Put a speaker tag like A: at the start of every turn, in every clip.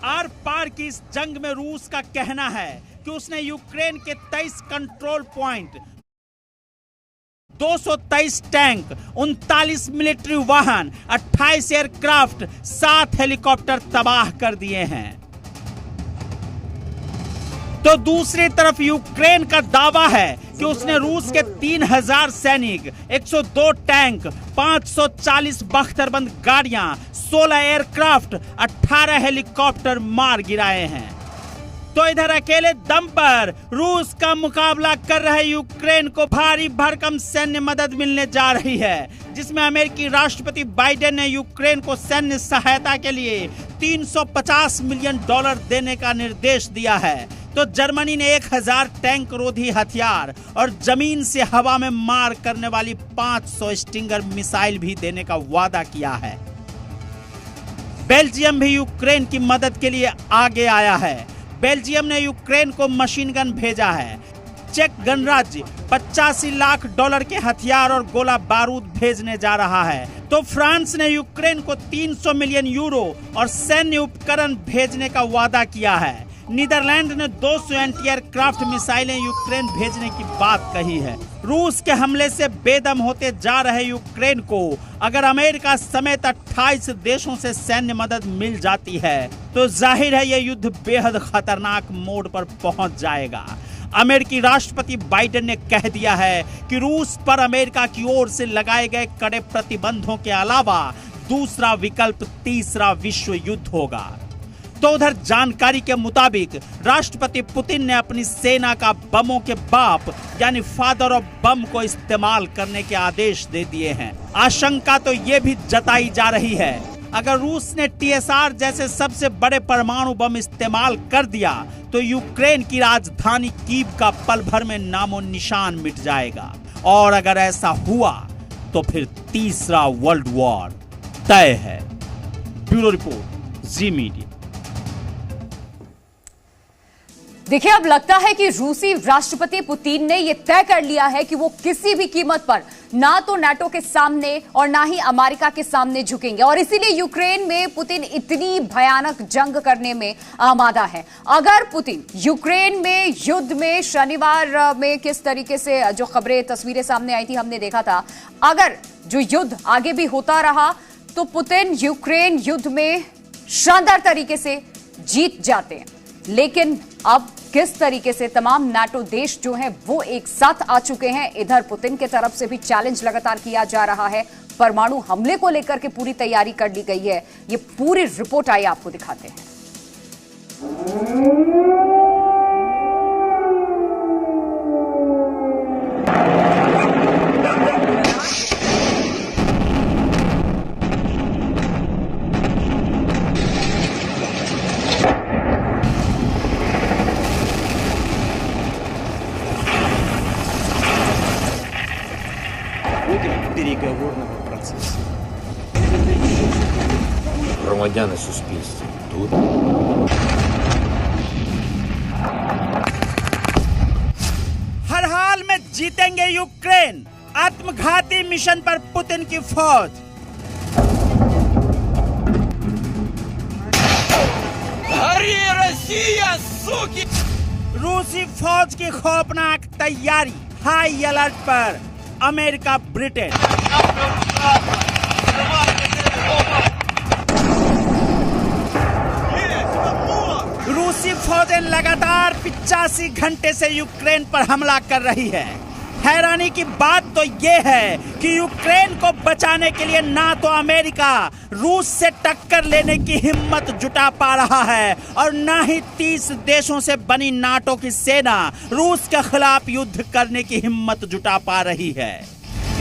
A: Are पार की इस जंग में रूस का कहना है कि उसने यूक्रेन के 23 कंट्रोल पॉइंट, 223 टैंक, 39 मिलिट्री वाहन, 28 एयरक्राफ्ट, 7 हेलीकॉप्टर तबाह कर दिए हैं। तो दूसरी तरफ यूक्रेन का दावा है कि उसने रूस के 3000 सैनिक, 102 टैंक, 540 बख्तरबंद गाड़ियां, 16 एयरक्राफ्ट, 18 हेलीकॉप्टर मार गिराए हैं। तो इधर अकेले दम पर रूस का मुकाबला कर रहे यूक्रेन को भारी भरकम सैन्य मदद मिलने जा रही है, जिसमें अमेरिकी राष्ट्रपति बाइडेन ने यूक्रेन को सैन्य सहायता के लिए $350 मिलियन देने का निर्देश दिया है। तो जर्मनी ने 1000 टैंक रोधी हथियार और जमीन से हवा में मार करने वाली 500 स्टिंगर मिसाइल भी देने का वादा किया है। बेल्जियम भी यूक्रेन की मदद के लिए आगे आया है। बेल्जियम ने यूक्रेन को मशीन गन भेजा है। चेक गणराज्य $85 लाख के हथियार और गोला बारूद भेजने जा रहा है। तो फ्रांस ने यूक्रेन को 300 मिलियन यूरो और सैन्य उपकरण भेजने का वादा किया है। नीदरलैंड ने 200 एंटी एयरक्राफ्ट मिसाइलें यूक्रेन भेजने की बात कही है। रूस के हमले से बेदम होते जा रहे यूक्रेन को अगर अमेरिका समेत 28 देशों से सैन्य मदद मिल जाती है तो जाहिर है यह युद्ध बेहद खतरनाक मोड़ पर पहुंच जाएगा। अमेरिकी राष्ट्रपति बाइडेन ने कह दिया है कि रूस पर अमेरिका की ओर से लगाए गए कड़े प्रतिबंधों के अलावा दूसरा विकल्प तीसरा विश्व युद्ध होगा। तो उधर जानकारी के मुताबिक राष्ट्रपति पुतिन ने अपनी सेना का बमों के बाप यानी फादर ऑफ बम को इस्तेमाल करने के आदेश दे दिए हैं। आशंका तो ये भी जताई जा रही है अगर रूस ने TSR जैसे सबसे बड़े परमाणु बम इस्तेमाल कर दिया तो यूक्रेन की राजधानी कीव का पल भर में नामो निशान मिट जाएगा। और अगर ऐसा हुआ तो फिर तीसरा वर्ल्ड वॉर तय है। ब्यूरो रिपोर्ट, जी मीडिया।
B: देखिए, अब लगता है कि रूसी राष्ट्रपति पुतिन ने यह तय कर लिया है कि वो किसी भी कीमत पर ना तो नाटो के सामने और ना ही अमेरिका के सामने झुकेंगे और इसीलिए यूक्रेन में पुतिन इतनी भयानक जंग करने में आमादा है। अगर पुतिन यूक्रेन में युद्ध में शनिवार में किस तरीके से जो खबरें तस्वीरें सामने आई थी हमने देखा था, अगर जो युद्ध आगे भी होता रहा तो पुतिन यूक्रेन युद्ध में शानदार तरीके से जीत जाते हैं। लेकिन अब किस तरीके से तमाम नाटो देश जो हैं वो एक साथ आ चुके हैं। इधर पुतिन के तरफ से भी चैलेंज लगातार किया जा रहा है। परमाणु हमले को लेकर के पूरी तैयारी कर ली गई है। ये पूरी रिपोर्ट आई आपको दिखाते हैं।
C: Переговорного процесса. Громадяни суспільства тут.
A: हर हाल में जीतेंगे यूक्रेन, आत्मघाती मिशन पर पुतिन की फौज। रूसी फौज की खौफनाक तैयारी, हाई अलर्ट पर अमेरिका, ब्रिटेन। रूसी फौजें लगातार 85 घंटे से यूक्रेन पर हमला कर रही है। हैरानी की बात तो यह है कि यूक्रेन को बचाने के लिए ना तो अमेरिका रूस से टक्कर लेने की हिम्मत जुटा पा रहा है और ना ही 30 देशों से बनी नाटो की सेना रूस के खिलाफ युद्ध करने की हिम्मत जुटा पा रही है।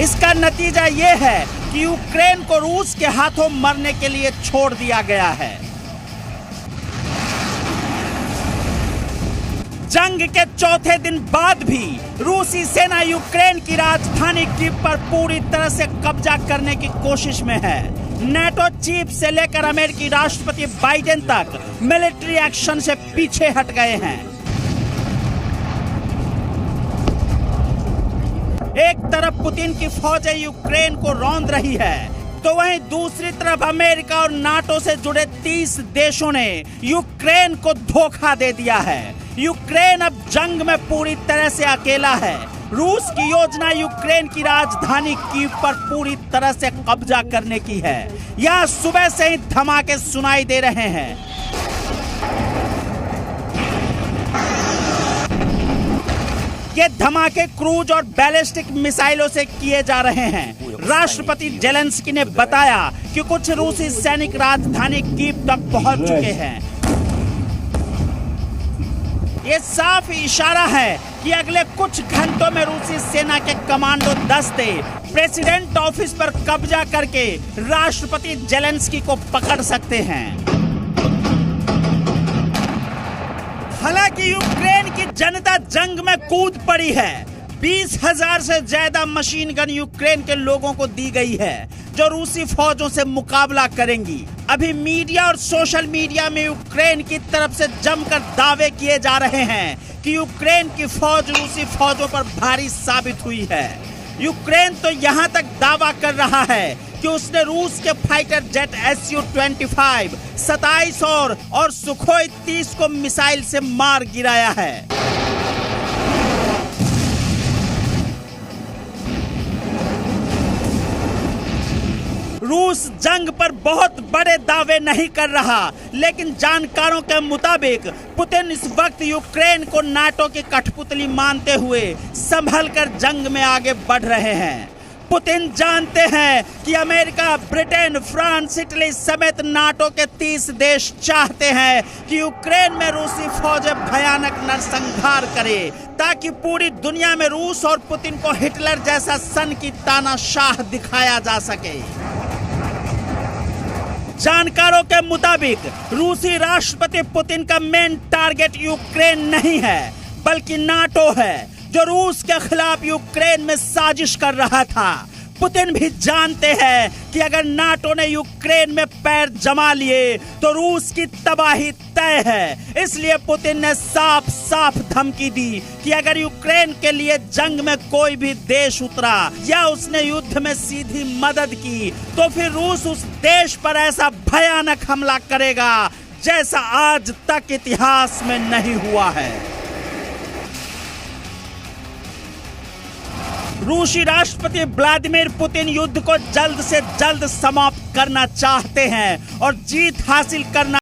A: इसका नतीजा यह है कि यूक्रेन को रूस के हाथों मरने के लिए छोड़ दिया गया है। जंग के चौथे दिन बाद भी रूसी सेना यूक्रेन की राजधानी कीव पर पूरी तरह से कब्जा करने की कोशिश में है। नाटो चीफ से लेकर अमेरिकी राष्ट्रपति बाइडेन तक मिलिट्री एक्शन से पीछे हट गए हैं। एक तरफ पुतिन की फौजें यूक्रेन को रौंद रही है, तो वहीं दूसरी तरफ अमेरिका और नाटो से जुड़े 30 देशों ने यूक्रेन को धोखा दे दिया है। यूक्रेन अब जंग में पूरी तरह से अकेला है। रूस की योजना यूक्रेन की राजधानी कीव पर पूरी तरह से कब्जा करने की है। यहाँ सुबह से ही धमाके सुनाई दे रहे हैं। ये धमाके क्रूज और बैलिस्टिक मिसाइलों से किए जा रहे हैं। राष्ट्रपति जेलेंस्की ने बताया कि कुछ रूसी सैनिक राजधानी कीव तक पहुंच चुके हैं। ये साफ इशारा है कि अगले कुछ घंटों में रूसी सेना के कमांडो दस्ते प्रेसिडेंट ऑफिस पर कब्जा करके राष्ट्रपति जेलेंस्की को पकड़ सकते हैं। हालांकि यूक्रेन की जनता जंग में कूद पड़ी है। 20,000 से ज्यादा मशीन गन यूक्रेन के लोगों को दी गई है जो रूसी फौजों से मुकाबला करेंगी। अभी मीडिया और सोशल मीडिया में यूक्रेन की तरफ से जमकर दावे किए जा रहे हैं कि यूक्रेन की फौज रूसी फौजों पर भारी साबित हुई है। यूक्रेन तो यहाँ तक दावा कर रहा है कि उसने रूस के फाइटर जेट Su-25, 27 और सुखोई 30 को मिसाइल से मार गिराया है। रूस जंग पर बहुत बड़े दावे नहीं कर रहा, लेकिन जानकारों के मुताबिक पुतिन इस वक्त यूक्रेन को नाटो की कठपुतली मानते हुए संभल कर जंग में आगे बढ़ रहे हैं। पुतिन जानते हैं कि अमेरिका, ब्रिटेन, फ्रांस, इटली समेत नाटो के 30 देश चाहते हैं कि यूक्रेन में रूसी फौजें भयानक नरसंहार करे, ताकि पूरी दुनिया में रूस और पुतिन को हिटलर जैसा सन की तानाशाह दिखाया जा सके। जानकारों के मुताबिक रूसी राष्ट्रपति पुतिन का मेन टारगेट यूक्रेन नहीं है, बल्कि नाटो है, जो रूस के खिलाफ यूक्रेन में साजिश कर रहा था। पुतिन भी जानते हैं कि अगर नाटो ने यूक्रेन में पैर जमा लिए तो रूस की तबाही तय है। इसलिए पुतिन ने साफ साफ धमकी दी कि अगर यूक्रेन के लिए जंग में कोई भी देश उतरा या उसने युद्ध में सीधी मदद की तो फिर रूस उस देश पर ऐसा भयानक हमला करेगा जैसा आज तक इतिहास में नहीं हुआ है। रूसी राष्ट्रपति व्लादिमीर पुतिन युद्ध को जल्द से जल्द समाप्त करना चाहते हैं और जीत हासिल करना